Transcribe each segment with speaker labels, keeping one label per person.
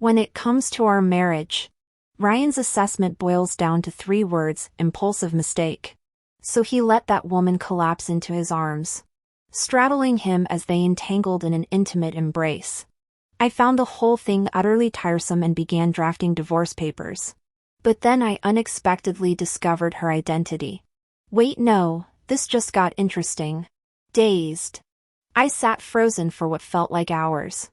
Speaker 1: When it comes to our marriage, Ryan's assessment boils down to 3 words: impulsive mistake. So he let that woman collapse into his arms, straddling him as they entangled in an intimate embrace. I found the whole thing utterly tiresome and began drafting divorce papers. But then I unexpectedly discovered her identity. Wait, no, this just got interesting. Dazed, I sat frozen for what felt like hours.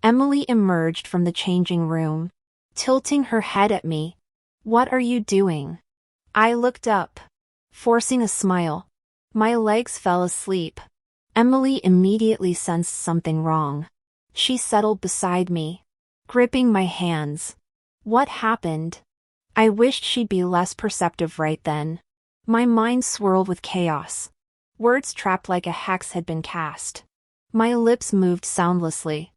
Speaker 1: Emily emerged from the changing room, tilting her head at me. "What are you doing?" I looked up, forcing a smile. My legs fell asleep. Emily immediately sensed something wrong. She settled beside me, gripping my hands. What happened? I wished she'd be less perceptive right then. My mind swirled with chaos. Words trapped like a hex had been cast. My lips moved soundlessly.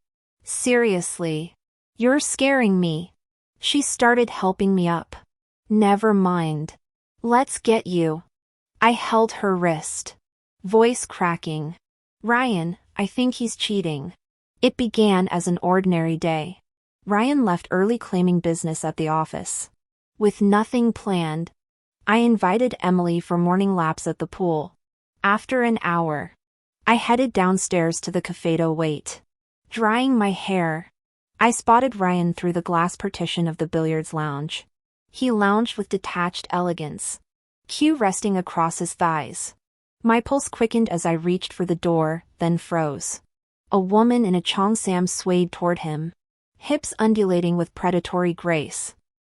Speaker 1: "Seriously, you're scaring me." She started helping me up. "Never mind. Let's get you." I held her wrist, voice cracking. "Ryan, I think he's cheating." It began as an ordinary day. Ryan left early claiming business at the office. With nothing planned, I invited Emily for morning laps at the pool. After an hour, I headed downstairs to the cafe to wait. Drying my hair, I spotted Ryan through the glass partition of the billiards lounge. He lounged with detached elegance, cue resting across his thighs. My pulse quickened as I reached for the door, then froze. A woman in a cheongsam swayed toward him, hips undulating with predatory grace.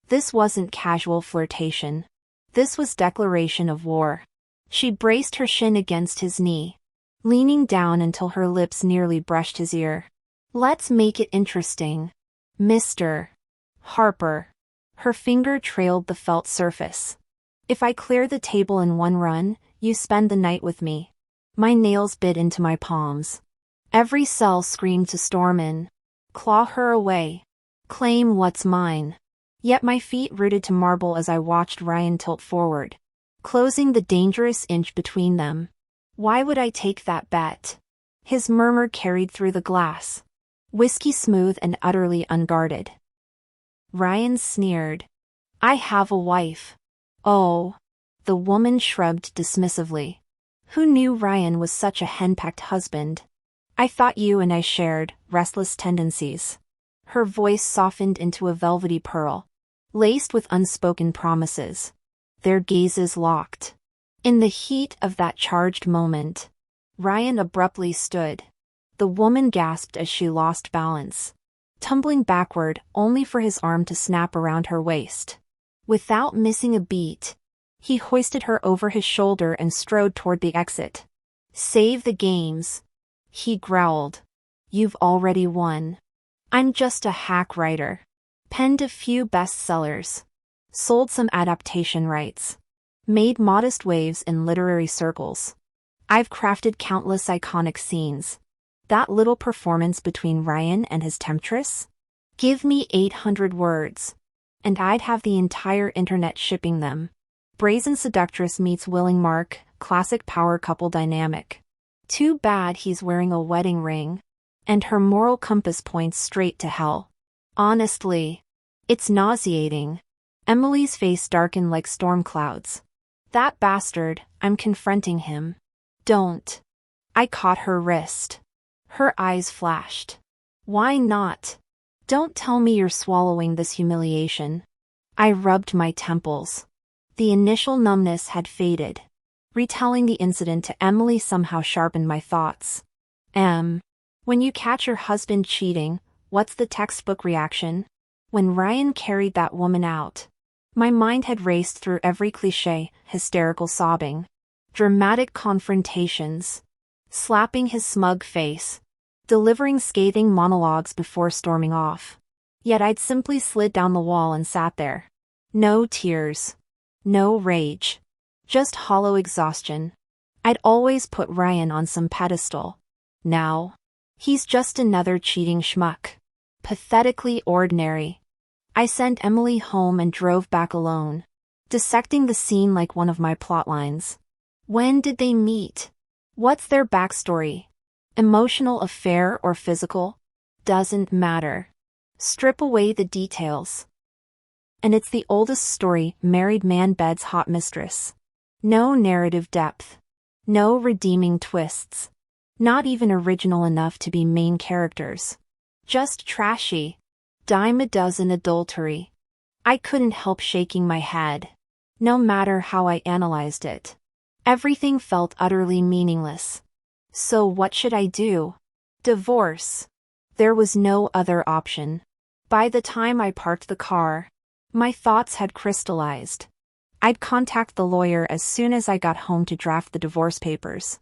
Speaker 1: This wasn't casual flirtation. This was declaration of war. She braced her shin against his knee, leaning down until her lips nearly brushed his ear. "Let's make it interesting, Mr. Harper." Her finger trailed the felt surface. "If I clear the table in one run, you spend the night with me." My nails bit into my palms. Every cell screamed to storm in, claw her away, claim what's mine. Yet my feet rooted to marble as I watched Ryan tilt forward, closing the dangerous inch between them. "Why would I take that bet?" His murmur carried through the glass, whiskey smooth and utterly unguarded. Ryan sneered. "I have a wife." "Oh." The woman shrugged dismissively. "Who knew Ryan was such a henpecked husband? I thought you and I shared restless tendencies." Her voice softened into a velvety pearl, laced with unspoken promises. Their gazes locked. In the heat of that charged moment, Ryan abruptly stood. The woman gasped as she lost balance, tumbling backward only for his arm to snap around her waist. Without missing a beat, he hoisted her over his shoulder and strode toward the exit. "Save the games," he growled. "You've already won. I'm just a hack writer. Penned a few bestsellers. Sold some adaptation rights. Made modest waves in literary circles. I've crafted countless iconic scenes. That little performance between Ryan and his temptress? Give me 800 words, and I'd have the entire internet shipping them." Brazen seductress meets willing mark, classic power couple dynamic. Too bad he's wearing a wedding ring, and her moral compass points straight to hell. Honestly, it's nauseating. Emily's face darkened like storm clouds. "That bastard, I'm confronting him." "Don't." I caught her wrist. Her eyes flashed. "Why not? Don't tell me you're swallowing this humiliation." I rubbed my temples. The initial numbness had faded. Retelling the incident to Emily somehow sharpened my thoughts. When you catch your husband cheating, what's the textbook reaction?" When Ryan carried that woman out, my mind had raced through every cliché: hysterical sobbing, dramatic confrontations, slapping his smug face, delivering scathing monologues before storming off. Yet I'd simply slid down the wall and sat there. No tears, no rage, just hollow exhaustion. I'd always put Ryan on some pedestal. Now, he's just another cheating schmuck. Pathetically ordinary. I sent Emily home and drove back alone, dissecting the scene like one of my plotlines. When did they meet? What's their backstory? Emotional affair or physical? Doesn't matter. Strip away the details. And it's the oldest story, married man beds hot mistress. No narrative depth. No redeeming twists. Not even original enough to be main characters. Just trashy. Dime a dozen adultery. I couldn't help shaking my head. No matter how I analyzed it. Everything felt utterly meaningless. So what should I do? Divorce. There was no other option. By the time I parked the car, my thoughts had crystallized. I'd contact the lawyer as soon as I got home to draft the divorce papers.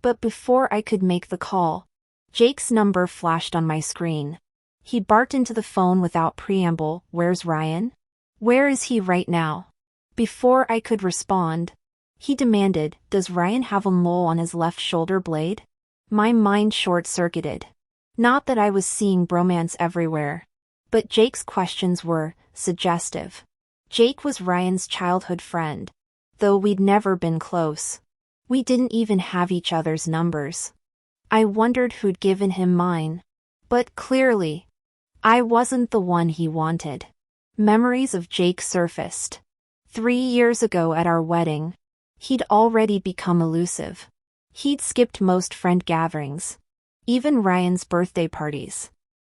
Speaker 1: But before I could make the call, Jake's number flashed on my screen. He barked into the phone without preamble, "Where's Ryan? Where is he right now?" Before I could respond, he demanded, "Does Ryan have a mole on his left shoulder blade?" My mind short-circuited. Not that I was seeing bromance everywhere. But Jake's questions were suggestive. Jake was Ryan's childhood friend. Though we'd never been close. We didn't even have each other's numbers. I wondered who'd given him mine. But clearly, I wasn't the one he wanted. Memories of Jake surfaced. 3 years ago at our wedding. He'd already become elusive. He'd skipped most friend gatherings. Even Ryan's birthday parties.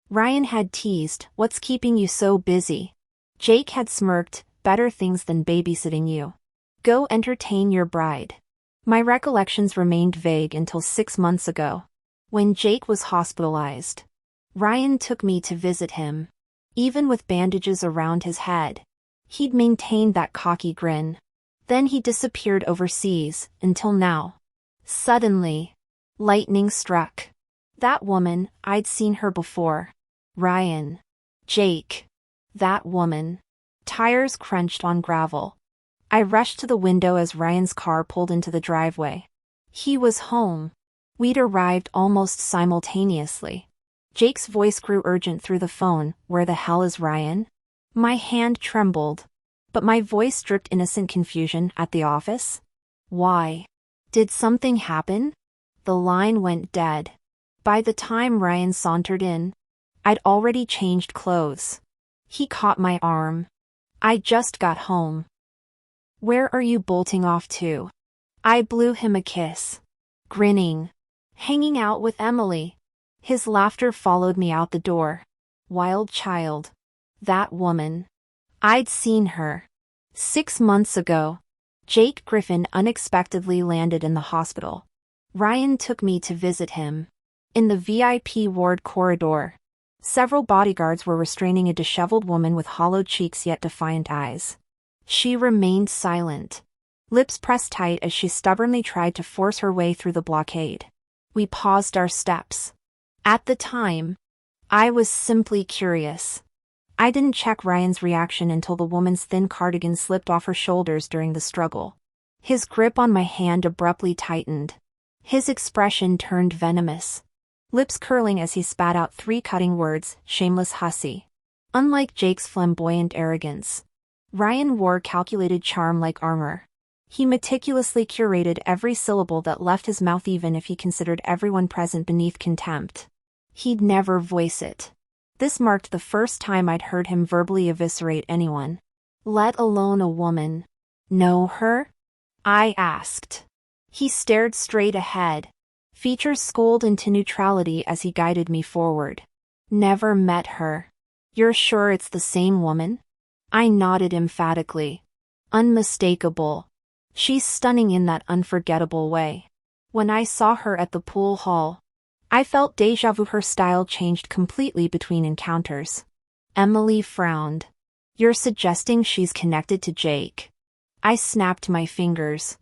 Speaker 1: Ryan had teased, "What's keeping you so busy?" Jake had smirked, "Better things than babysitting you. Go entertain your bride." My recollections remained vague until 6 months ago. When Jake was hospitalized. Ryan took me to visit him. Even with bandages around his head. He'd maintained that cocky grin. Then he disappeared overseas, until now. Suddenly, lightning struck. That woman, I'd seen her before. Ryan. Jake. That woman. Tires crunched on gravel. I rushed to the window as Ryan's car pulled into the driveway. He was home. We'd arrived almost simultaneously. Jake's voice grew urgent through the phone, "Where the hell is Ryan?" My hand trembled. But my voice dripped innocent confusion. "At the office?" "Why? Did something happen?" The line went dead. By the time Ryan sauntered in, I'd already changed clothes. He caught my arm. "I just got home." "Where are you bolting off to?" I blew him a kiss. Grinning. "Hanging out with Emily." His laughter followed me out the door. Wild child. That woman. I'd seen her. 6 months ago. Jake Griffin unexpectedly landed in the hospital. Ryan took me to visit him. In the VIP ward corridor. Several bodyguards were restraining a disheveled woman with hollow cheeks yet defiant eyes. She remained silent. Lips pressed tight as she stubbornly tried to force her way through the blockade. We paused our steps. At the time, I was simply curious. I didn't check Ryan's reaction until the woman's thin cardigan slipped off her shoulders during the struggle. His grip on my hand abruptly tightened. His expression turned venomous. Lips curling as he spat out 3 cutting words, "Shameless hussy." Unlike Jake's flamboyant arrogance, Ryan wore calculated charm like armor. He meticulously curated every syllable that left his mouth even if he considered everyone present beneath contempt. He'd never voice it. This marked the first time I'd heard him verbally eviscerate anyone. Let alone a woman. "Know her?" I asked. He stared straight ahead. Features schooled into neutrality as he guided me forward. "Never met her." "You're sure it's the same woman?" I nodded emphatically. "Unmistakable. She's stunning in that unforgettable way." When I saw her at the pool hall, I felt déjà vu. Her style changed completely between encounters. Emily frowned. "You're suggesting she's connected to Jake?" I snapped my fingers.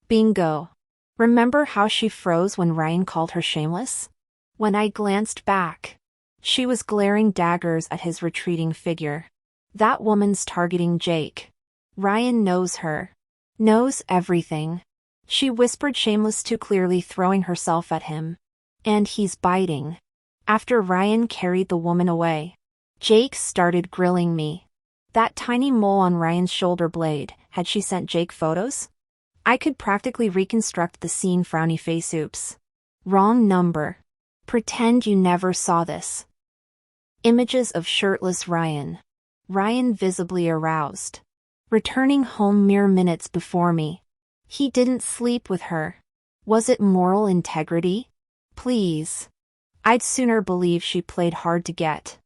Speaker 1: Bingo. Remember how she froze when Ryan called her shameless? When I glanced back, she was glaring daggers at his retreating figure. That woman's targeting Jake. Ryan knows her. Knows everything. She whispered shameless too clearly, throwing herself at him. And he's biting. After Ryan carried the woman away, Jake started grilling me. That tiny mole on Ryan's shoulder blade, had she sent Jake photos? I could practically reconstruct the scene. Frowny face. Oops. Wrong number. Pretend you never saw this. Images of shirtless Ryan. Ryan visibly aroused. Returning home mere minutes before me. He didn't sleep with her. Was it moral integrity? Please. I'd sooner believe she played hard to get.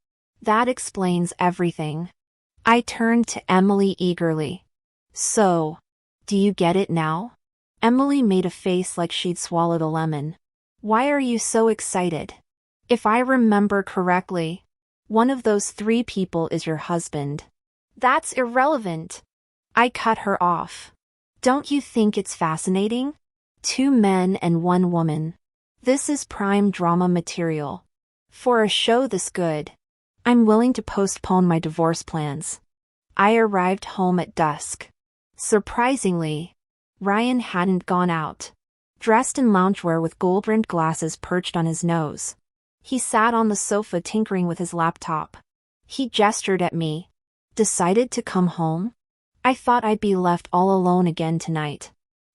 Speaker 1: That explains everything. I turned to Emily eagerly. So, do you get it now? Emily made a face like she'd swallowed a lemon. Why are you so excited? If I remember correctly, one of those 3 people is your husband. That's irrelevant. I cut her off. Don't you think it's fascinating? 2 men and 1 woman. This is prime drama material. For a show this good, I'm willing to postpone my divorce plans. I arrived home at dusk. Surprisingly, Ryan hadn't gone out. Dressed in loungewear with gold-rimmed glasses perched on his nose. He sat on the sofa tinkering with his laptop. He gestured at me. Decided to come home? I thought I'd be left all alone again tonight.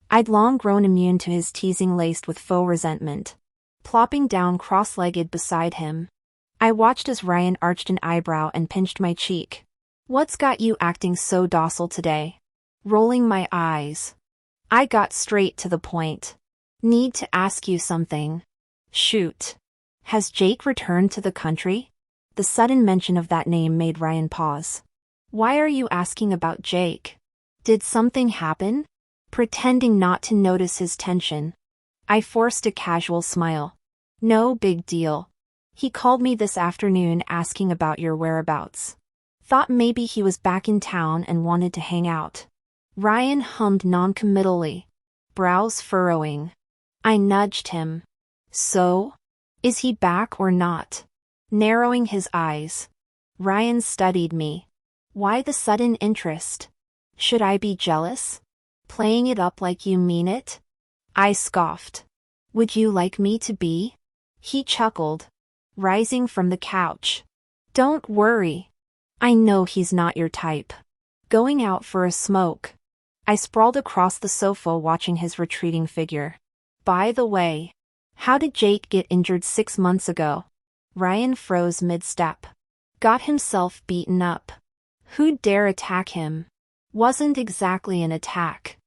Speaker 1: I'd long grown immune to his teasing laced with faux resentment. Plopping down cross-legged beside him, I watched as Ryan arched an eyebrow and pinched my cheek. What's got you acting so docile today? Rolling my eyes. I got straight to the point. Need to ask you something. Shoot. Has Jake returned to the country? The sudden mention of that name made Ryan pause. Why are you asking about Jake? Did something happen? Pretending not to notice his tension, I forced a casual smile. No big deal. He called me this afternoon asking about your whereabouts. Thought maybe he was back in town and wanted to hang out. Ryan hummed non-committally, brows furrowing. I nudged him. So? Is he back or not? Narrowing his eyes, Ryan studied me. Why the sudden interest? Should I be jealous? Playing it up like you mean it? I scoffed. Would you like me to be? He chuckled, rising from the couch. Don't worry. I know he's not your type. Going out for a smoke. I sprawled across the sofa watching his retreating figure. By the way, how did Jake get injured 6 months ago? Ryan froze mid-step. Got himself beaten up. Who'd dare attack him? Wasn't exactly an attack.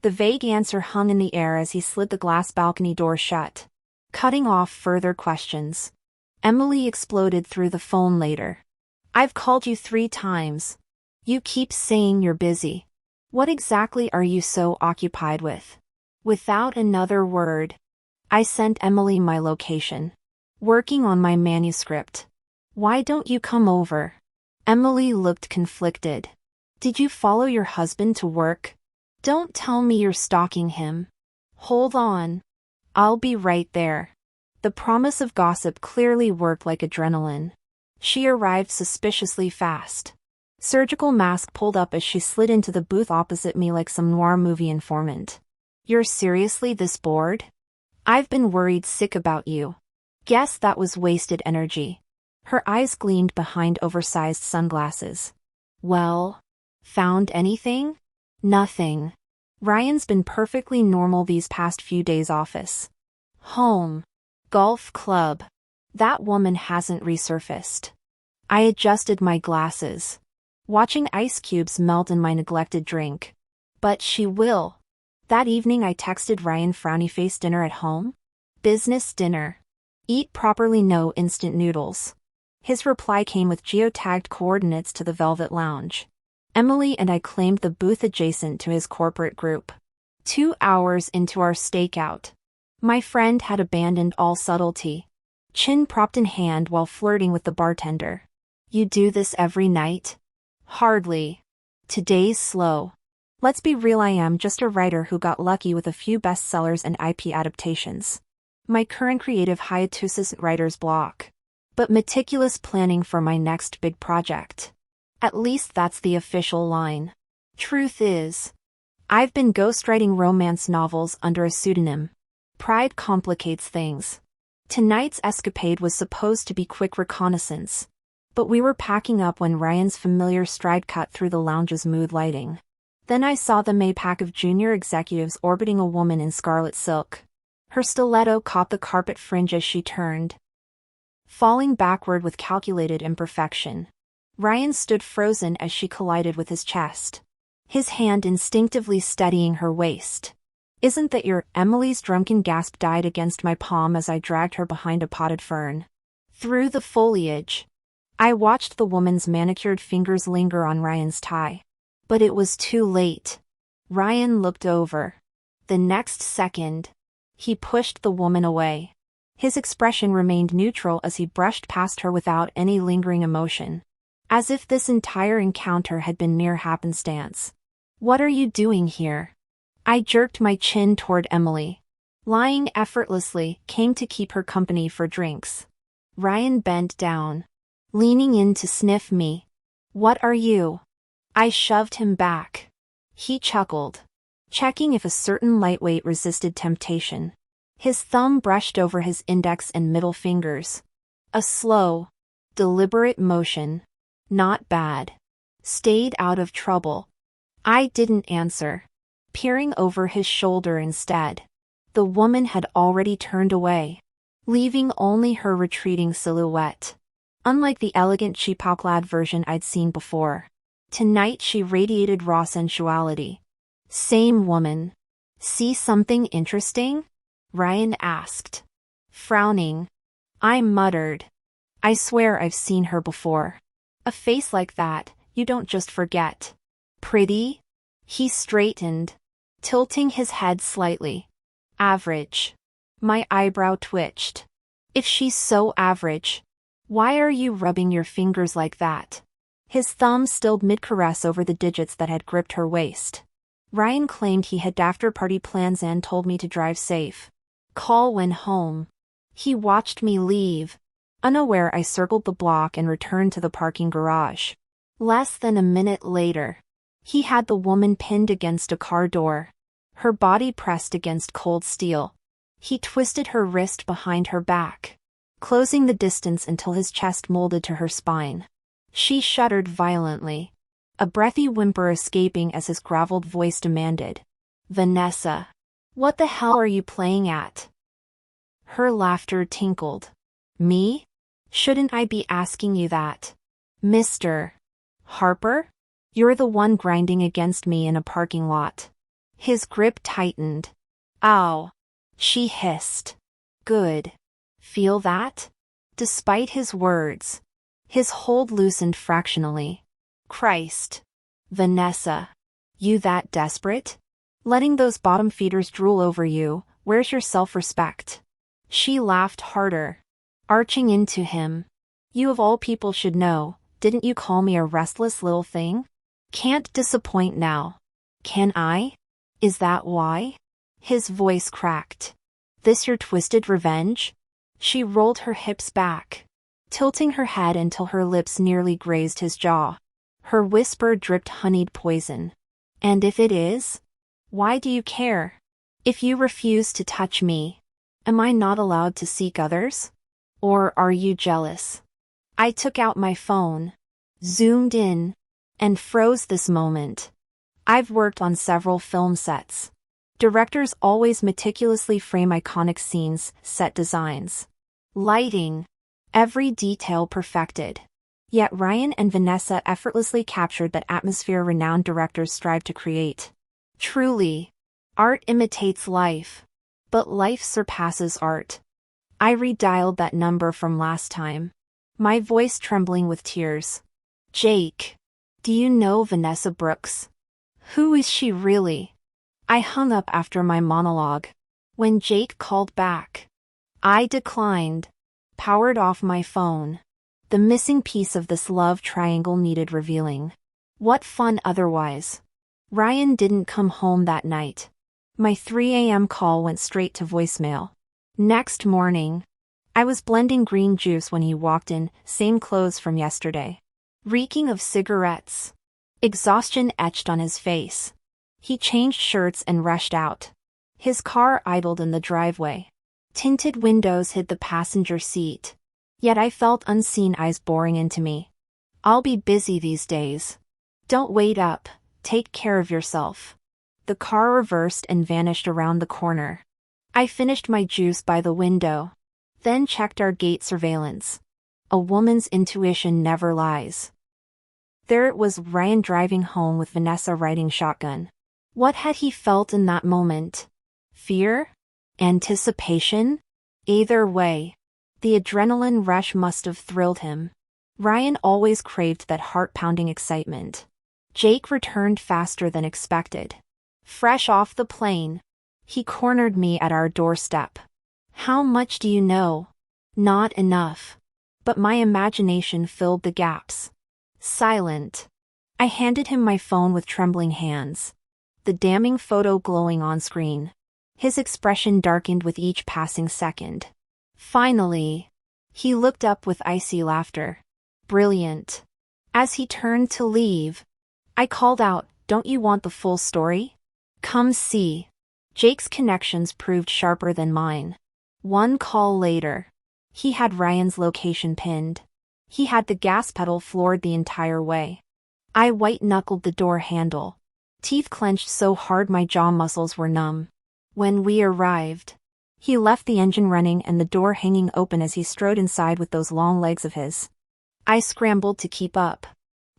Speaker 1: The vague answer hung in the air as he slid the glass balcony door shut, cutting off further questions. Emily exploded through the phone later. I've called you 3 times. You keep saying you're busy. What exactly are you so occupied with? Without another word, I sent Emily my location. Working on my manuscript. Why don't you come over? Emily looked conflicted. Did you follow your husband to work? Don't tell me you're stalking him. Hold on. I'll be right there. The promise of gossip clearly worked like adrenaline. She arrived suspiciously fast. Surgical mask pulled up as she slid into the booth opposite me like some noir movie informant. You're seriously this bored? I've been worried sick about you. Guess that was wasted energy. Her eyes gleamed behind oversized sunglasses. Well, found anything? Nothing. Ryan's been perfectly normal these past few days. Office. Home. Golf club. That woman hasn't resurfaced. I adjusted my glasses, watching ice cubes melt in my neglected drink. But she will. That evening I texted Ryan frowny face dinner at home? Business dinner. Eat properly, no instant noodles. His reply came with geotagged coordinates to the Velvet Lounge. Emily and I claimed the booth adjacent to his corporate group. 2 hours into our stakeout, my friend had abandoned all subtlety, chin propped in hand while flirting with the bartender. You do this every night? Hardly. Today's slow. Let's be real, I am just a writer who got lucky with a few bestsellers and IP adaptations. My current creative hiatus writer's block. But meticulous planning for my next big project. At least that's the official line. Truth is, I've been ghostwriting romance novels under a pseudonym. Pride complicates things. Tonight's escapade was supposed to be quick reconnaissance, but we were packing up when Ryan's familiar stride cut through the lounge's mood lighting. Then I saw the maypack of junior executives orbiting a woman in scarlet silk. Her stiletto caught the carpet fringe as she turned. falling backward with calculated imperfection. Ryan stood frozen as she collided with his chest, his hand instinctively steadying her waist. "Isn't that your—" Emily's drunken gasp died against my palm as I dragged her behind a potted fern. Through the foliage, I watched the woman's manicured fingers linger on Ryan's tie. But it was too late. Ryan looked over. The next second, he pushed the woman away. His expression remained neutral as he brushed past her without any lingering emotion, as if this entire encounter had been mere happenstance. "What are you doing here?" I jerked my chin toward Emily. Lying effortlessly, came to keep her company for drinks. Ryan bent down, leaning in to sniff me. "What are you?" I shoved him back. He chuckled, checking if a certain lightweight resisted temptation. His thumb brushed over his index and middle fingers. A slow, deliberate motion. Not bad. Stayed out of trouble. I didn't answer, peering over his shoulder instead. The woman had already turned away, leaving only her retreating silhouette. Unlike the elegant cheapao-clad version I'd seen before, tonight she radiated raw sensuality. "Same woman. See something interesting?" Ryan asked, frowning. I muttered, "I swear I've seen her before. A face like that, you don't just forget." "Pretty?" He straightened, tilting his head slightly. "Average." My eyebrow twitched. "If she's so average, why are you rubbing your fingers like that?" His thumb stilled mid-caress over the digits that had gripped her waist. Ryan claimed he had after-party plans and told me to drive safe. Call when home. He watched me leave. Unaware, I circled the block and returned to the parking garage. Less than a minute later, he had the woman pinned against a car door, her body pressed against cold steel. He twisted her wrist behind her back, closing the distance until his chest molded to her spine. She shuddered violently, a breathy whimper escaping as his graveled voice demanded, "Vanessa, what the hell are you playing at?" Her laughter tinkled. "Me? Shouldn't I be asking you that? Mr. Harper? You're the one grinding against me in a parking lot." His grip tightened. "Ow," she hissed. "Good. Feel that?" Despite his words, his hold loosened fractionally. "Christ. Vanessa. You that desperate? Letting those bottom feeders drool over you, where's your self-respect?" She laughed harder, arching into him. "You of all people should know, didn't you call me a restless little thing? Can't disappoint now. Can I? Is that why?" His voice cracked. "This your twisted revenge?" She rolled her hips back, tilting her head until her lips nearly grazed his jaw. Her whisper dripped honeyed poison. "And if it is? Why do you care? If you refuse to touch me, am I not allowed to seek others? Or are you jealous?" I took out my phone, zoomed in, and froze this moment. I've worked on several film sets. Directors always meticulously frame iconic scenes, set designs, lighting, every detail perfected. Yet Ryan and Vanessa effortlessly captured that atmosphere renowned directors strive to create. Truly, art imitates life, but life surpasses art. I redialed that number from last time, my voice trembling with tears. "Jake, do you know Vanessa Brooks? Who is she really?" I hung up after my monologue. When Jake called back, I declined, powered off my phone. The missing piece of this love triangle needed revealing. What fun otherwise. Ryan didn't come home that night. My 3 a.m. call went straight to voicemail. Next morning, I was blending green juice when he walked in, same clothes from yesterday, reeking of cigarettes. Exhaustion etched on his face. He changed shirts and rushed out. His car idled in the driveway. Tinted windows hid the passenger seat. Yet I felt unseen eyes boring into me. "I'll be busy these days. Don't wait up, take care of yourself." The car reversed and vanished around the corner. I finished my juice by the window, Then checked our gate surveillance. A woman's intuition never lies. There it was, Ryan driving home with Vanessa riding shotgun. What had he felt in that moment? Fear? Anticipation? Either way, the adrenaline rush must have thrilled him. Ryan always craved that heart-pounding excitement. Jake returned faster than expected. Fresh off the plane, he cornered me at our doorstep. How much do you know? Not enough. But my imagination filled the gaps. Silent. I handed him my phone with trembling hands. The damning photo glowing on screen. His expression darkened with each passing second. Finally, he looked up with icy laughter. Brilliant. As he turned to leave, I called out, "Don't you want the full story? Come see." Jake's connections proved sharper than mine. One call later, he had Ryan's location pinned. He had the gas pedal floored the entire way. I white-knuckled the door handle. Teeth clenched so hard my jaw muscles were numb. When we arrived, he left the engine running and the door hanging open as he strode inside with those long legs of his. I scrambled to keep up,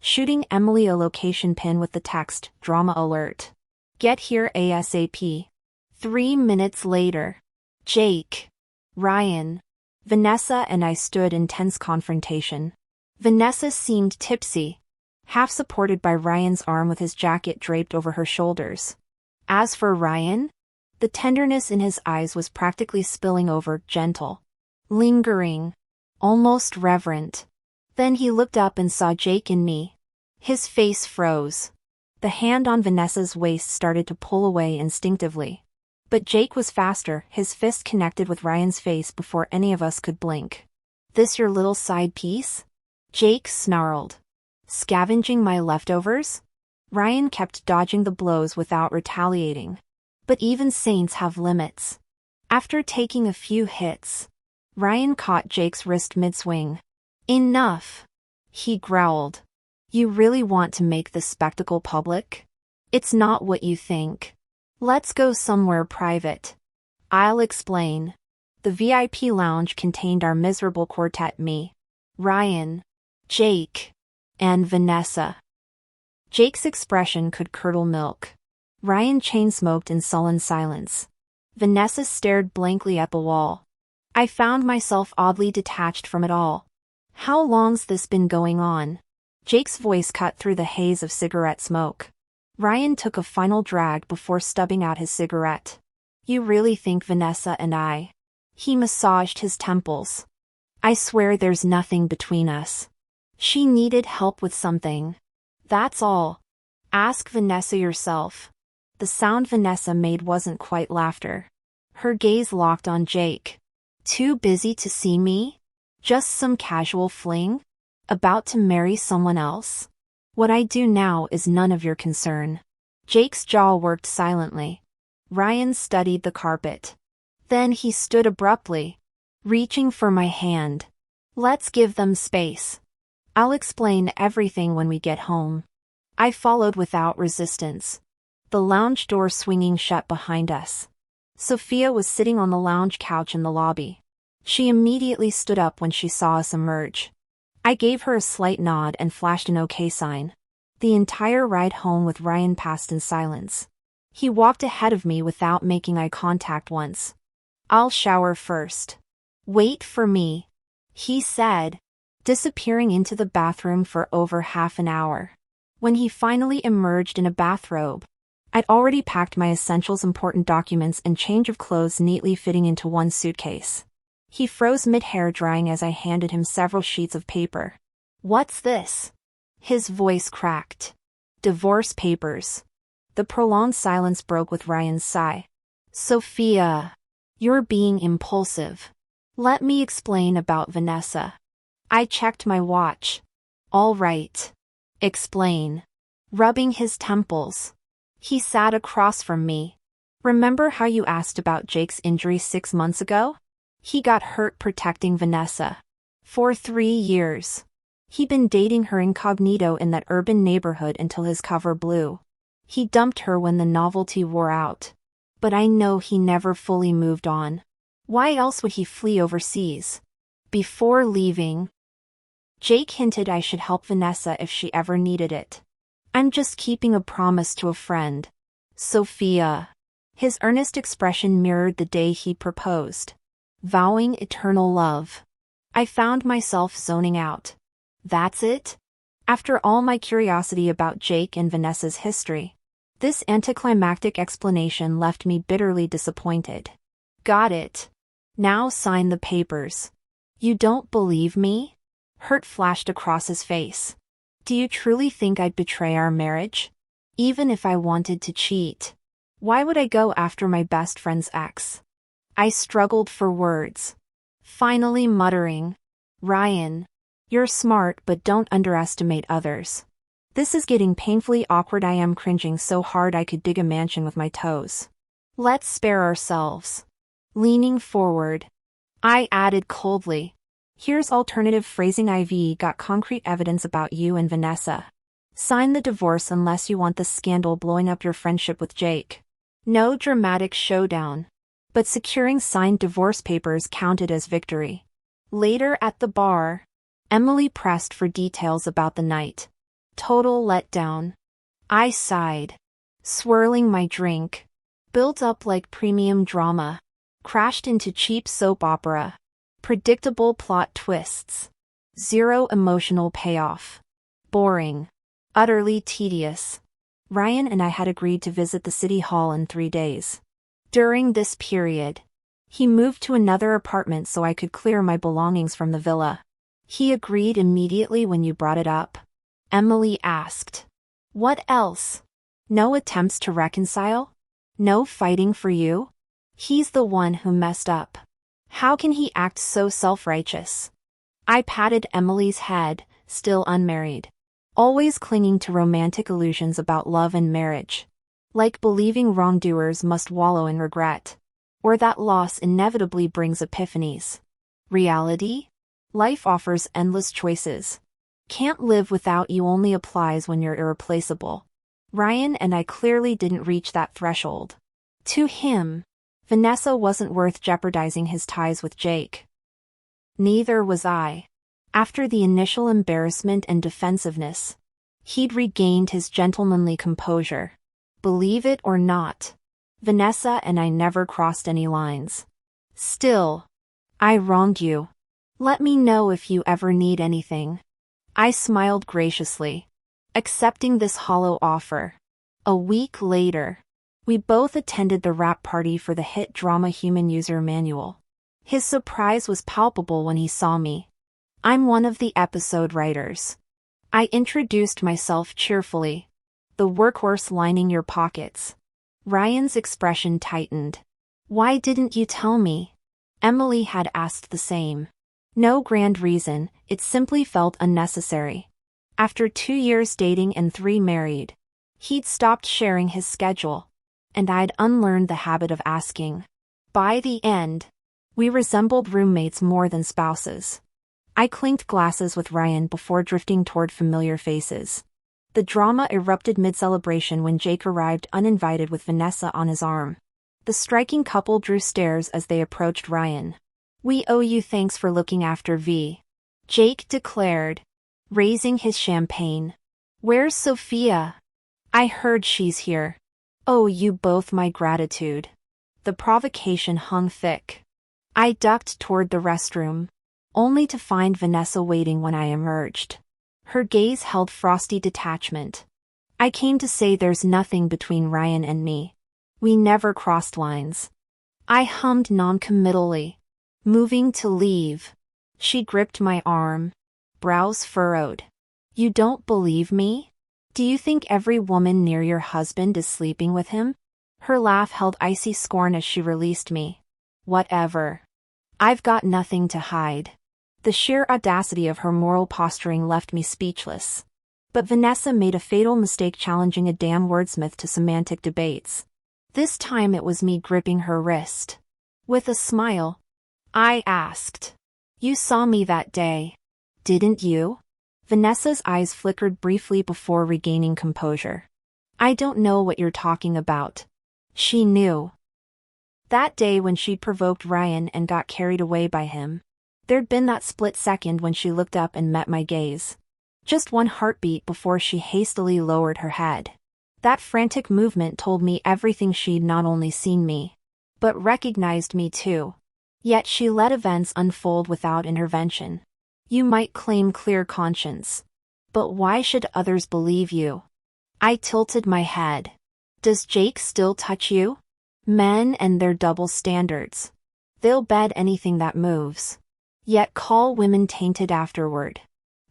Speaker 1: shooting Emily a location pin with the text, "Drama alert. Get here ASAP." 3 minutes later, Jake, Ryan, Vanessa and I stood in tense confrontation. Vanessa seemed tipsy, half supported by Ryan's arm with his jacket draped over her shoulders. As for Ryan, the tenderness in his eyes was practically spilling over, gentle, lingering, almost reverent. Then he looked up and saw Jake and me. His face froze. The hand on Vanessa's waist started to pull away instinctively. But Jake was faster, his fist connected with Ryan's face before any of us could blink. "This your little side piece?" Jake snarled. "Scavenging my leftovers?" Ryan kept dodging the blows without retaliating. But even saints have limits. After taking a few hits, Ryan caught Jake's wrist mid-swing. "Enough," he growled. "You really want to make this spectacle public? It's not what you think. Let's go somewhere private. I'll explain." The VIP lounge contained our miserable quartet: me, Ryan, Jake, and Vanessa. Jake's expression could curdle milk. Ryan chain-smoked in sullen silence. Vanessa stared blankly at the wall. I found myself oddly detached from it all. "How long's this been going on?" Jake's voice cut through the haze of cigarette smoke. Ryan took a final drag before stubbing out his cigarette. "You really think Vanessa and I?" He massaged his temples. "I swear there's nothing between us. She needed help with something. That's all. Ask Vanessa yourself." The sound Vanessa made wasn't quite laughter. Her gaze locked on Jake. "Too busy to see me? Just some casual fling? About to marry someone else? What I do now is none of your concern." Jake's jaw worked silently. Ryan studied the carpet. Then he stood abruptly, reaching for my hand. "Let's give them space. I'll explain everything when we get home." I followed without resistance, the lounge door swinging shut behind us. Sophia was sitting on the lounge couch in the lobby. She immediately stood up when she saw us emerge. I gave her a slight nod and flashed an okay sign. The entire ride home with Ryan passed in silence. He walked ahead of me without making eye contact once. "I'll shower first. Wait for me," he said, disappearing into the bathroom for over half an hour. When he finally emerged in a bathrobe, I'd already packed my essentials, important documents and change of clothes neatly fitting into one suitcase. He froze mid-hair drying as I handed him several sheets of paper. "What's this?" His voice cracked. "Divorce papers." The prolonged silence broke with Ryan's sigh. "Sophia, you're being impulsive. Let me explain about Vanessa." I checked my watch. "All right. Explain." Rubbing his temples, he sat across from me. "Remember how you asked about Jake's injury 6 months ago? He got hurt protecting Vanessa. For 3 years. He'd been dating her incognito in that urban neighborhood until his cover blew. He dumped her when the novelty wore out. But I know he never fully moved on. Why else would he flee overseas? Before leaving, Jake hinted I should help Vanessa if she ever needed it. I'm just keeping a promise to a friend. Sophia. His earnest expression mirrored the day he proposed, vowing eternal love. I found myself zoning out. That's it? After all my curiosity about Jake and Vanessa's history, this anticlimactic explanation left me bitterly disappointed. Got it. Now sign the papers. You don't believe me? Hurt flashed across his face. Do you truly think I'd betray our marriage? Even if I wanted to cheat. Why would I go after my best friend's ex? I struggled for words, finally muttering, Ryan, you're smart but don't underestimate others. This is getting painfully awkward. I am cringing so hard I could dig a mansion with my toes. Let's spare ourselves. Leaning forward, I added coldly, here's alternative phrasing. I've got concrete evidence about you and Vanessa. Sign the divorce unless you want the scandal blowing up your friendship with Jake. No dramatic showdown, but securing signed divorce papers counted as victory. Later at the bar, Emily pressed for details about the night. Total letdown. I sighed, swirling my drink. Built up like premium drama. Crashed into cheap soap opera. Predictable plot twists. Zero emotional payoff. Boring. Utterly tedious. Ryan and I had agreed to visit the city hall in 3 days. During this period, he moved to another apartment so I could clear my belongings from the villa. He agreed immediately when you brought it up? Emily asked. What else? No attempts to reconcile? No fighting for you? He's the one who messed up. How can he act so self-righteous? I patted Emily's head, still unmarried. Always clinging to romantic illusions about love and marriage. Like believing wrongdoers must wallow in regret. Or that loss inevitably brings epiphanies. Reality? Life offers endless choices. Can't live without you only applies when you're irreplaceable. Ryan and I clearly didn't reach that threshold. To him, Vanessa wasn't worth jeopardizing his ties with Jake. Neither was I. After the initial embarrassment and defensiveness, he'd regained his gentlemanly composure. Believe it or not, Vanessa and I never crossed any lines. Still, I wronged you. Let me know if you ever need anything. I smiled graciously, accepting this hollow offer. A week later, we both attended the wrap party for the hit drama Human User Manual. His surprise was palpable when he saw me. I'm one of the episode writers. I introduced myself cheerfully. The workhorse lining your pockets. Ryan's expression tightened. Why didn't you tell me? Emily had asked the same. No grand reason, it simply felt unnecessary. After 2 years dating and 3 married, he'd stopped sharing his schedule, and I'd unlearned the habit of asking. By the end, we resembled roommates more than spouses. I clinked glasses with Ryan before drifting toward familiar faces. The drama erupted mid-celebration when Jake arrived uninvited with Vanessa on his arm. The striking couple drew stares as they approached Ryan. We owe you thanks for looking after V. Jake declared, raising his champagne. Where's Sophia? I heard she's here. Owe you both my gratitude. The provocation hung thick. I ducked toward the restroom, only to find Vanessa waiting when I emerged. Her gaze held frosty detachment. I came to say there's nothing between Ryan and me. We never crossed lines. I hummed non-committally, moving to leave. She gripped my arm, brows furrowed. You don't believe me? Do you think every woman near your husband is sleeping with him? Her laugh held icy scorn as she released me. Whatever. I've got nothing to hide. The sheer audacity of her moral posturing left me speechless. But Vanessa made a fatal mistake challenging a damn wordsmith to semantic debates. This time it was me gripping her wrist. With a smile, I asked, You saw me that day, didn't you? Vanessa's eyes flickered briefly before regaining composure. I don't know what you're talking about. She knew. That day when she'd provoked Ryan and got carried away by him. There'd been that split second when she looked up and met my gaze. Just one heartbeat before she hastily lowered her head. That frantic movement told me everything. She'd not only seen me, but recognized me too. Yet she let events unfold without intervention. You might claim clear conscience. But why should others believe you? I tilted my head. Does Jake still touch you? Men and their double standards. They'll bed anything that moves. Yet call women tainted afterward.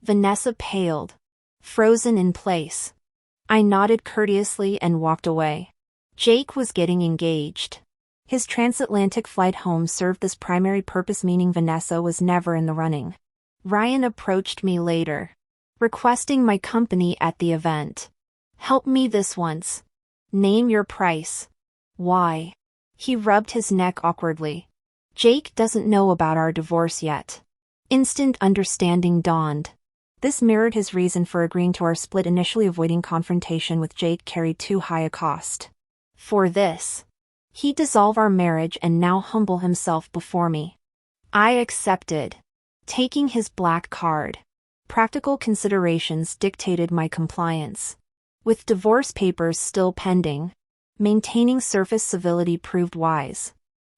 Speaker 1: Vanessa paled, frozen in place. I nodded courteously and walked away. Jake was getting engaged. His transatlantic flight home served this primary purpose, meaning Vanessa was never in the running. Ryan approached me later, requesting my company at the event. Help me this once. Name your price. Why? He rubbed his neck awkwardly. Jake doesn't know about our divorce yet. Instant understanding dawned. This mirrored his reason for agreeing to our split. Initially, avoiding confrontation with Jake carried too high a cost. For this, he'd dissolve our marriage and now humble himself before me. I accepted, taking his black card. Practical considerations dictated my compliance. With divorce papers still pending, maintaining surface civility proved wise.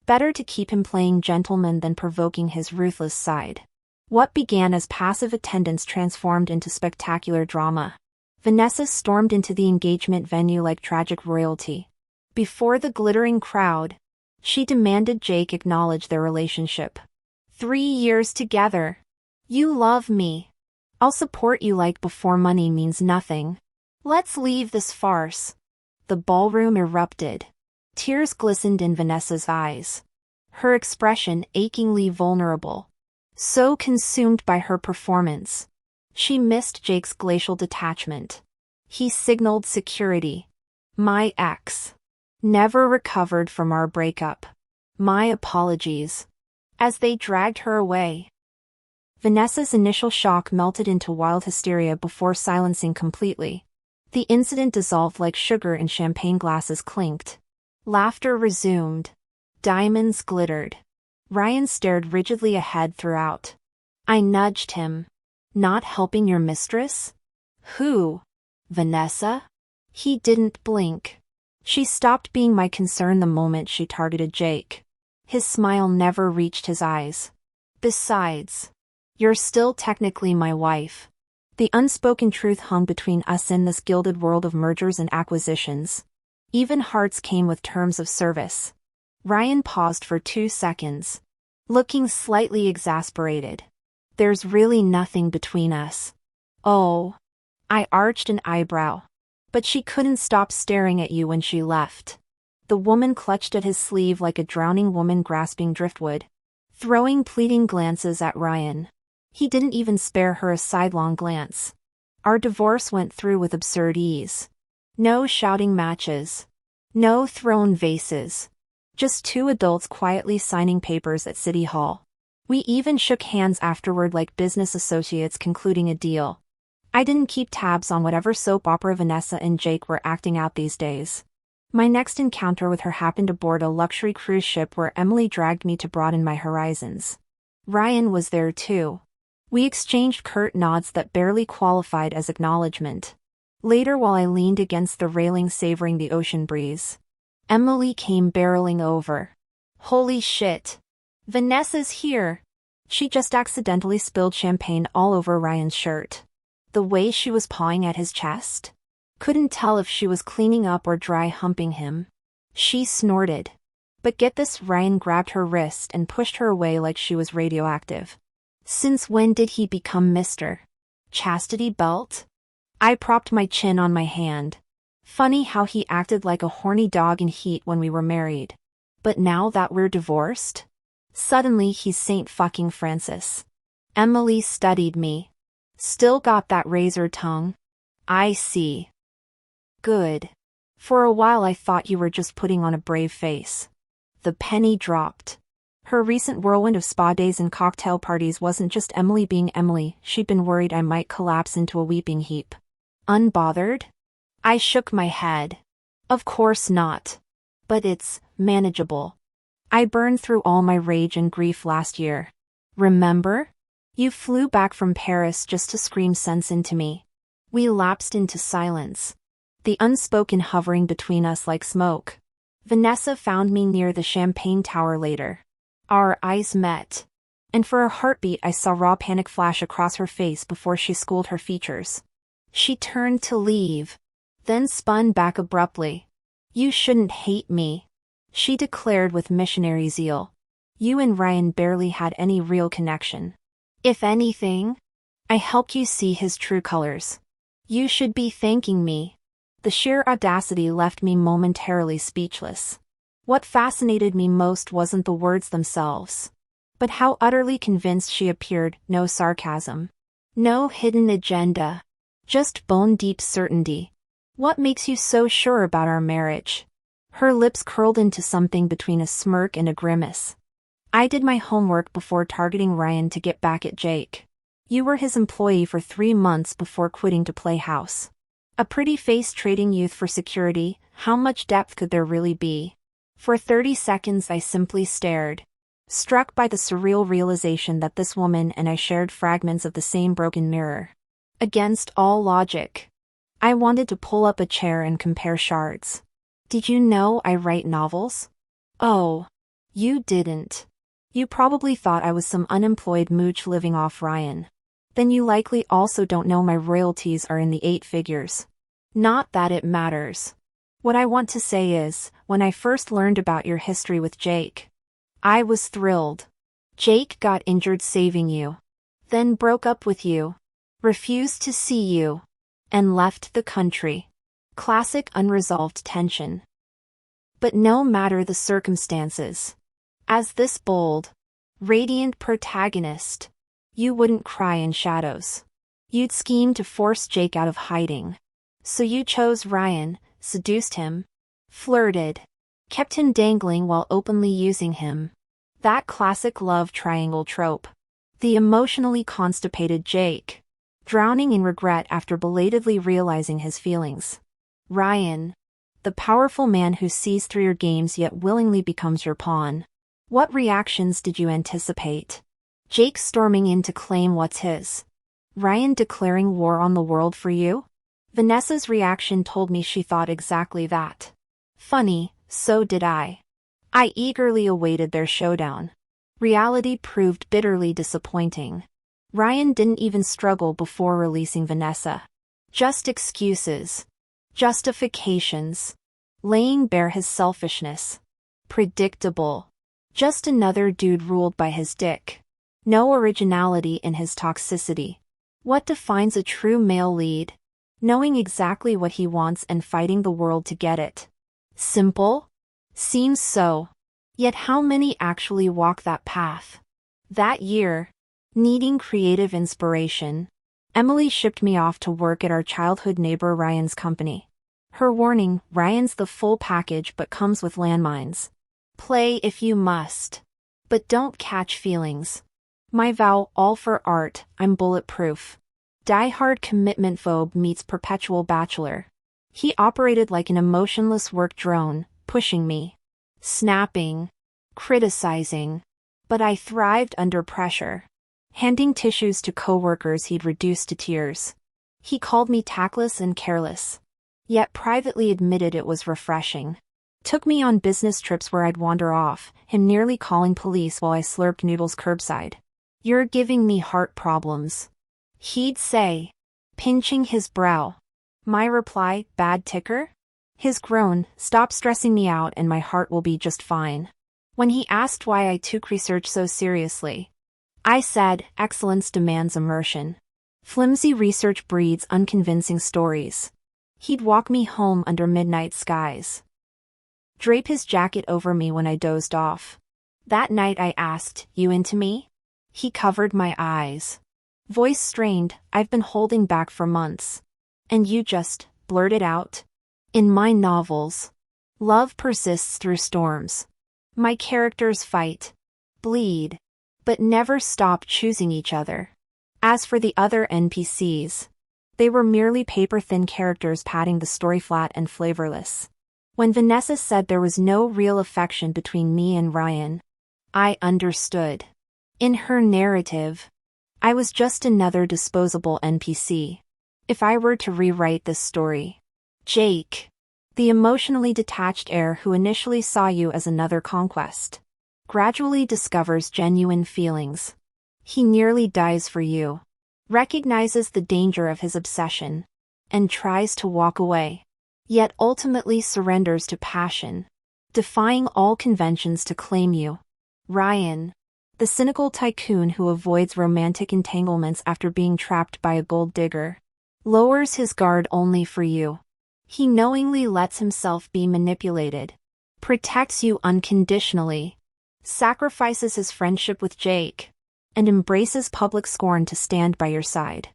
Speaker 1: Better to keep him playing gentleman than provoking his ruthless side. What began as passive attendance transformed into spectacular drama. Vanessa stormed into the engagement venue like tragic royalty. Before the glittering crowd, she demanded Jake acknowledge their relationship. 3 years together. You love me. I'll support you like before. Money means nothing. Let's leave this farce. The ballroom erupted. Tears glistened in Vanessa's eyes. Her expression achingly vulnerable. So consumed by her performance. She missed Jake's glacial detachment. He signaled security. My ex. Never recovered from our breakup. My apologies. As they dragged her away. Vanessa's initial shock melted into wild hysteria before silencing completely. The incident dissolved like sugar in champagne glasses clinked. Laughter resumed. Diamonds glittered. Ryan stared rigidly ahead throughout. I nudged him. Not helping your mistress? Who? Vanessa? He didn't blink. She stopped being my concern the moment she targeted Jake. His smile never reached his eyes. Besides, you're still technically my wife. The unspoken truth hung between us in this gilded world of mergers and acquisitions. Even hearts came with terms of service. Ryan paused for 2 seconds, looking slightly exasperated. There's really nothing between us. Oh. I arched an eyebrow. But she couldn't stop staring at you when she left. The woman clutched at his sleeve like a drowning woman grasping driftwood, throwing pleading glances at Ryan. He didn't even spare her a sidelong glance. Our divorce went through with absurd ease. No shouting matches. No thrown vases. Just 2 adults quietly signing papers at City Hall. We even shook hands afterward like business associates concluding a deal. I didn't keep tabs on whatever soap opera Vanessa and Jake were acting out these days. My next encounter with her happened aboard a luxury cruise ship where Emily dragged me to broaden my horizons. Ryan was there too. We exchanged curt nods that barely qualified as acknowledgement. Later, while I leaned against the railing savoring the ocean breeze, Emily came barreling over. Holy shit. Vanessa's here. She just accidentally spilled champagne all over Ryan's shirt. The way she was pawing at his chest. Couldn't tell if she was cleaning up or dry humping him. She snorted. But get this, Ryan grabbed her wrist and pushed her away like she was radioactive. Since when did he become Mr. Chastity Belt? I propped my chin on my hand. Funny how he acted like a horny dog in heat when we were married. But now that we're divorced? Suddenly he's Saint fucking Francis. Emily studied me. Still got that razor tongue? I see. Good. For a while I thought you were just putting on a brave face. The penny dropped. Her recent whirlwind of spa days and cocktail parties wasn't just Emily being Emily, she'd been worried I might collapse into a weeping heap. Unbothered? I shook my head. Of course not. But it's manageable. I burned through all my rage and grief last year. Remember? You flew back from Paris just to scream sense into me. We lapsed into silence, the unspoken hovering between us like smoke. Vanessa found me near the Champagne Tower later. Our eyes met, and for a heartbeat I saw raw panic flash across her face before she schooled her features. She turned to leave, then spun back abruptly. You shouldn't hate me, she declared with missionary zeal. You and Ryan barely had any real connection. If anything, I helped you see his true colors. You should be thanking me. The sheer audacity left me momentarily speechless. What fascinated me most wasn't the words themselves, but how utterly convinced she appeared. No sarcasm, no hidden agenda, just bone-deep certainty. What makes you so sure about our marriage? Her lips curled into something between a smirk and a grimace. I did my homework before targeting Ryan to get back at Jake. You were his employee for 3 months before quitting to play house. A pretty face trading youth for security. How much depth could there really be? For 30 seconds I simply stared, struck by the surreal realization that this woman and I shared fragments of the same broken mirror. Against all logic, I wanted to pull up a chair and compare shards. Did you know I write novels? Oh, you didn't. You probably thought I was some unemployed mooch living off Ryan. Then you likely also don't know my royalties are in the 8 figures. Not that it matters. What I want to say is, when I first learned about your history with Jake, I was thrilled. Jake got injured saving you, then broke up with you, refused to see you, and left the country. Classic unresolved tension. But no matter the circumstances, as this bold, radiant protagonist, you wouldn't cry in shadows. You'd scheme to force Jake out of hiding. So you chose Ryan, seduced him, flirted, kept him dangling while openly using him. That classic love triangle trope. The emotionally constipated Jake, drowning in regret after belatedly realizing his feelings. Ryan, the powerful man who sees through your games yet willingly becomes your pawn. What reactions did you anticipate? Jake storming in to claim what's his. Ryan declaring war on the world for you? Vanessa's reaction told me she thought exactly that. Funny, so did I. I eagerly awaited their showdown. Reality proved bitterly disappointing. Ryan didn't even struggle before releasing Vanessa. Just excuses. Justifications. Laying bare his selfishness. Predictable. Just another dude ruled by his dick. No originality in his toxicity. What defines a true male lead? Knowing exactly what he wants and fighting the world to get it. Simple? Seems so. Yet how many actually walk that path? That year, needing creative inspiration, Emily shipped me off to work at our childhood neighbor Ryan's company. Her warning, Ryan's the full package but comes with landmines. Play if you must, but don't catch feelings. My vow, all for art, I'm bulletproof. Die-hard commitment phobe meets perpetual bachelor. He operated like an emotionless work drone, pushing me, snapping, criticizing. But I thrived under pressure. Handing tissues to coworkers he'd reduced to tears. He called me tactless and careless, yet privately admitted it was refreshing. Took me on business trips where I'd wander off, him nearly calling police while I slurped noodles curbside. You're giving me heart problems, he'd say, pinching his brow. My reply, bad ticker? His groan, stop stressing me out and my heart will be just fine. When he asked why I took research so seriously, I said, excellence demands immersion. Flimsy research breeds unconvincing stories. He'd walk me home under midnight skies. Drape his jacket over me when I dozed off. That night I asked, you into me? He covered my eyes. Voice strained, I've been holding back for months. And you just blurted out. In my novels, love persists through storms. My characters fight, bleed, but never stop choosing each other. As for the other NPCs, they were merely paper-thin characters padding the story flat and flavorless. When Vanessa said there was no real affection between me and Ryan, I understood. In her narrative, I was just another disposable NPC. If I were to rewrite this story, Jake, the emotionally detached heir who initially saw you as another conquest, gradually discovers genuine feelings. He nearly dies for you, recognizes the danger of his obsession, and tries to walk away, yet ultimately surrenders to passion, defying all conventions to claim you. Ryan, the cynical tycoon who avoids romantic entanglements after being trapped by a gold digger, lowers his guard only for you. He knowingly lets himself be manipulated, protects you unconditionally, sacrifices his friendship with Jake, and embraces public scorn to stand by your side.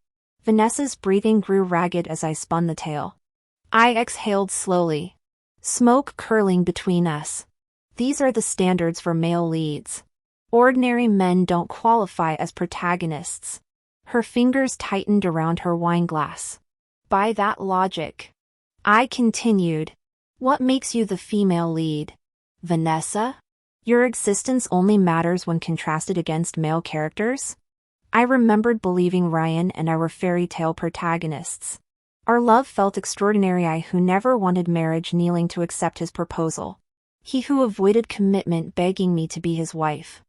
Speaker 1: Vanessa's breathing grew ragged as I spun the tale. I exhaled slowly, smoke curling between us. These are the standards for male leads. Ordinary men don't qualify as protagonists. Her fingers tightened around her wine glass. By that logic, I continued, what makes you the female lead? Vanessa? Your existence only matters when contrasted against male characters? I remembered believing Ryan and I were fairy tale protagonists. Our love felt extraordinary. I who never wanted marriage kneeling to accept his proposal. He who avoided commitment begging me to be his wife.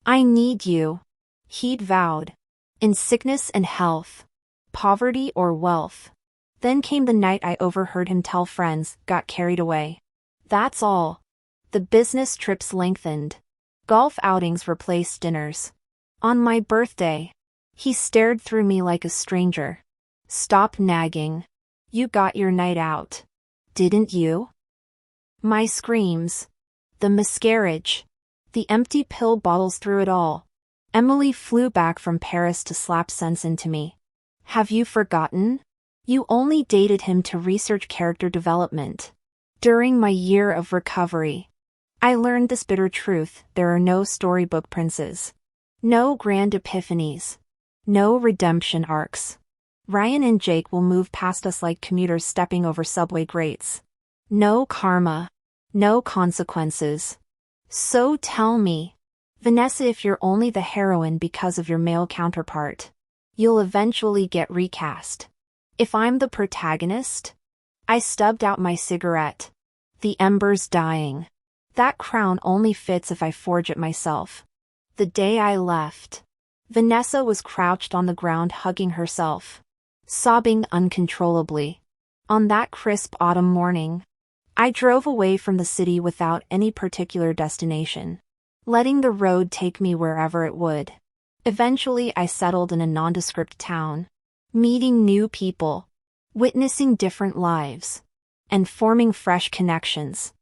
Speaker 1: I need you, he'd vowed. In sickness and health, poverty or wealth. Then came the night I overheard him tell friends, got carried away. That's all. The business trips lengthened. Golf outings replaced dinners. On my birthday, he stared through me like a stranger. Stop nagging. You got your night out. Didn't you? My screams. The miscarriage. The empty pill bottles through it all. Emily flew back from Paris to slap sense into me. Have you forgotten? You only dated him to research character development. During my year of recovery, I learned this bitter truth: there are no storybook princes. No grand epiphanies. No redemption arcs. Ryan and Jake will move past us like commuters stepping over subway grates. No karma. No consequences. So tell me, Vanessa, if you're only the heroine because of your male counterpart, you'll eventually get recast. If I'm the protagonist? I stubbed out my cigarette. The embers dying. That crown only fits if I forge it myself. The day I left, Vanessa was crouched on the ground hugging herself, sobbing uncontrollably. On that crisp autumn morning, I drove away from the city without any particular destination, letting the road take me wherever it would. Eventually I settled in a nondescript town, meeting new people, witnessing different lives, and forming fresh connections.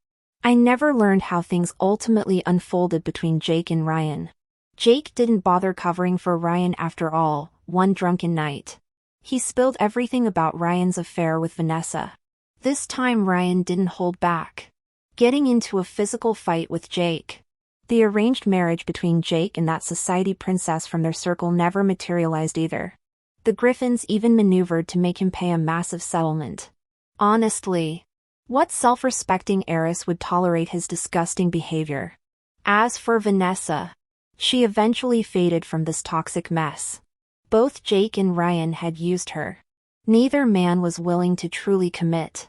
Speaker 1: I never learned how things ultimately unfolded between Jake and Ryan. Jake didn't bother covering for Ryan after all. One drunken night, he spilled everything about Ryan's affair with Vanessa. This time Ryan didn't hold back, getting into a physical fight with Jake. The arranged marriage between Jake and that society princess from their circle never materialized either. The Griffins even maneuvered to make him pay a massive settlement. Honestly, what self-respecting heiress would tolerate his disgusting behavior? As for Vanessa, she eventually faded from this toxic mess. Both Jake and Ryan had used her. Neither man was willing to truly commit.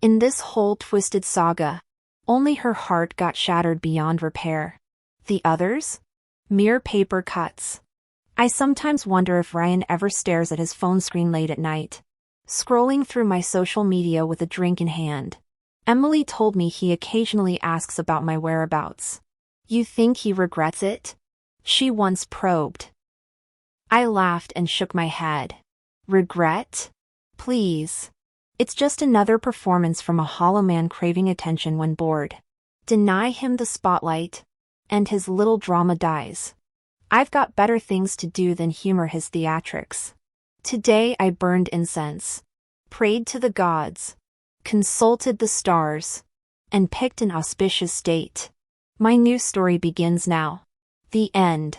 Speaker 1: In this whole twisted saga, only her heart got shattered beyond repair. The others? Mere paper cuts. I sometimes wonder if Ryan ever stares at his phone screen late at night, scrolling through my social media with a drink in hand. Emily told me he occasionally asks about my whereabouts. You think he regrets it? She once probed. I laughed and shook my head. Regret? Please. It's just another performance from a hollow man craving attention when bored. Deny him the spotlight, and his little drama dies. I've got better things to do than humor his theatrics. Today I burned incense, prayed to the gods, consulted the stars, and picked an auspicious date. My new story begins now. The end.